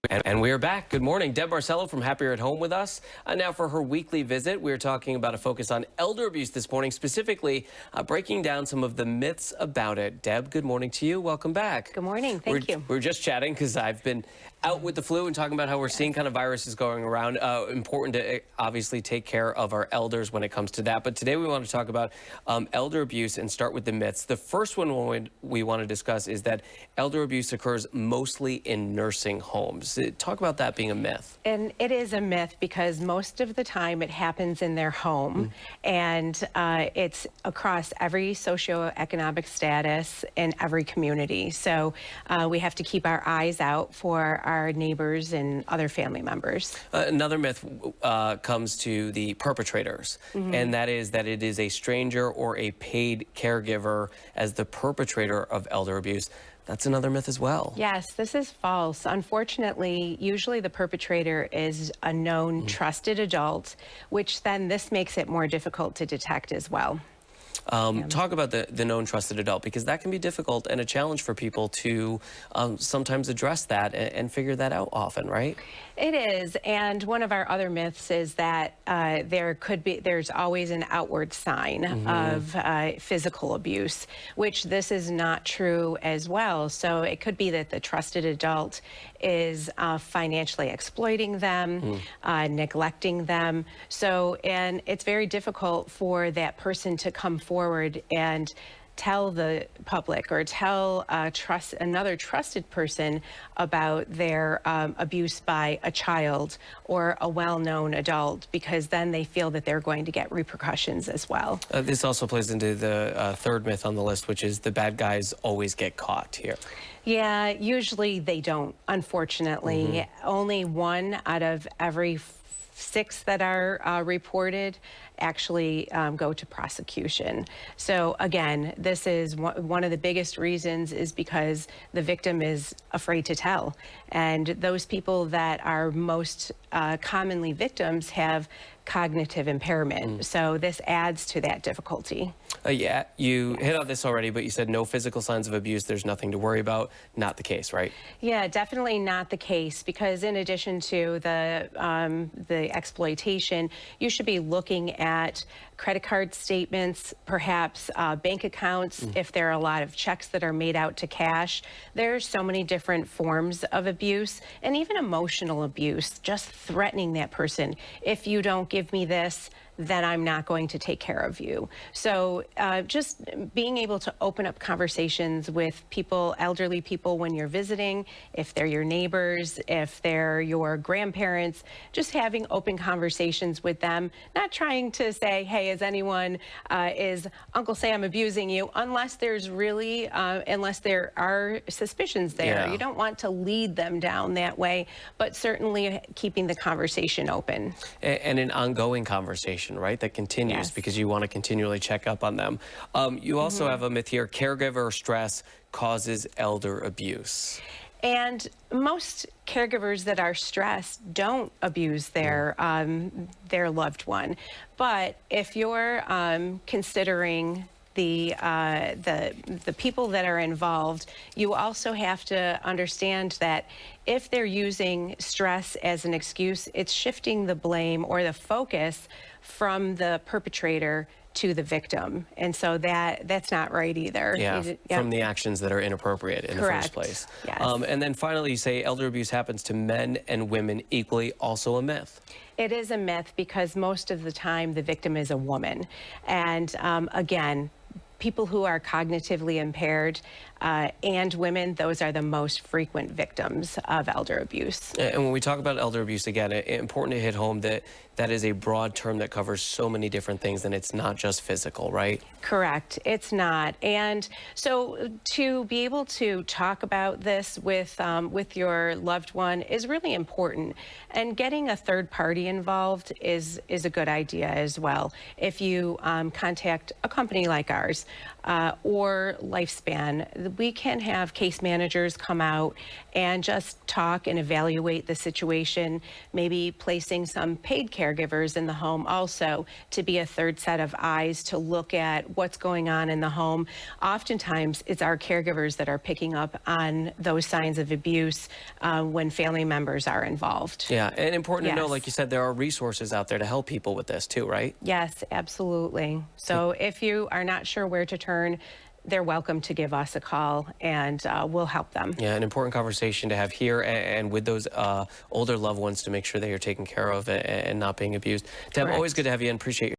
And we are back. Good morning. Deb Marcello from Happier at Home with us. Now for her weekly visit, we're talking about a focus on elder abuse this morning, specifically breaking down some of the myths about it. Deb, good morning to you. Welcome back. Good morning. Thank you. We're just chatting because I've been out with the flu and talking about how we're seeing kind of viruses going around. Important to obviously take care of our elders when it comes to that. But today we want to talk about elder abuse and start with the myths. The first one we want to discuss is that elder abuse occurs mostly in nursing homes. Talk about that being a myth. And it is a myth because most of the time it happens in their home, and it's across every socioeconomic status in every community. So we have to keep our eyes out for our neighbors and other family members. Another myth comes to the perpetrators, and that is that it is a stranger or a paid caregiver as the perpetrator of elder abuse. That's another myth as well. Yes, this is false. Unfortunately, usually the perpetrator is a known trusted adult, which then this makes it more difficult to detect as well. Talk about the known trusted adult, because that can be difficult and a challenge for people to sometimes address that and figure that out often, right? It is, and one of our other myths is that there's always an outward sign of physical abuse, which this is not true as well. So it could be that the trusted adult is financially exploiting them, neglecting them. So, and it's very difficult for that person to come forward and tell the public or tell another trusted person about their abuse by a child or a well-known adult, because then they feel that they're going to get repercussions as well. This also plays into the third myth on the list, which is the bad guys always get caught here. Yeah, usually they don't, unfortunately. Only 1 out of every 6 that are reported actually go to prosecution. So again, this is one of the biggest reasons is because the victim is afraid to tell. And those people that are most commonly victims have cognitive impairment. So this adds to that difficulty. Yeah, you hit on this already, but you said no physical signs of abuse, there's nothing to worry about. Not the case, right? Yeah, definitely not the case, because in addition to the exploitation, you should be looking at credit card statements, perhaps bank accounts, if there are a lot of checks that are made out to cash. There's so many different forms of abuse, and even emotional abuse, just threatening that person. If you don't give me this, then I'm not going to take care of you. So just being able to open up conversations with people, elderly people, when you're visiting, if they're your neighbors, if they're your grandparents, just having open conversations with them, not trying to say, hey, is Uncle Sam abusing you, unless there's really, unless there are suspicions there. Yeah. You don't want to lead them down that way, but certainly keeping the conversation open. And an ongoing conversation, right, that continues, because you want to continually check up on them. You also have a myth here: caregiver stress causes elder abuse. And most caregivers that are stressed don't abuse their loved one. But if you're considering the people that are involved, you also have to understand that if they're using stress as an excuse, it's shifting the blame or the focus from the perpetrator to the victim. And so that's not right either. Yeah, from the actions that are inappropriate in the first place. Yes. And then finally, you say elder abuse happens to men and women equally, also a myth. It is a myth because most of the time the victim is a woman. And again, people who are cognitively impaired and women, those are the most frequent victims of elder abuse. And when we talk about elder abuse, again, it's important to hit home that that is a broad term that covers so many different things, and it's not just physical, right? Correct. It's not. And so to be able to talk about this with your loved one is really important. And getting a third party involved is a good idea as well. If you contact a company like ours or Lifespan, we can have case managers come out and just talk and evaluate the situation, maybe placing some paid caregivers in the home also to be a third set of eyes to look at what's going on in the home. Oftentimes, it's our caregivers that are picking up on those signs of abuse when family members are involved. Yeah, and important to know, Yes. like you said, there are resources out there to help people with this too, right? Yes, absolutely. So if you are not sure where to turn, they're welcome to give us a call, and we'll help them. Yeah, an important conversation to have here and with those older loved ones to make sure that you're taken care of and not being abused. Deb, always Correct. good to have you and appreciate your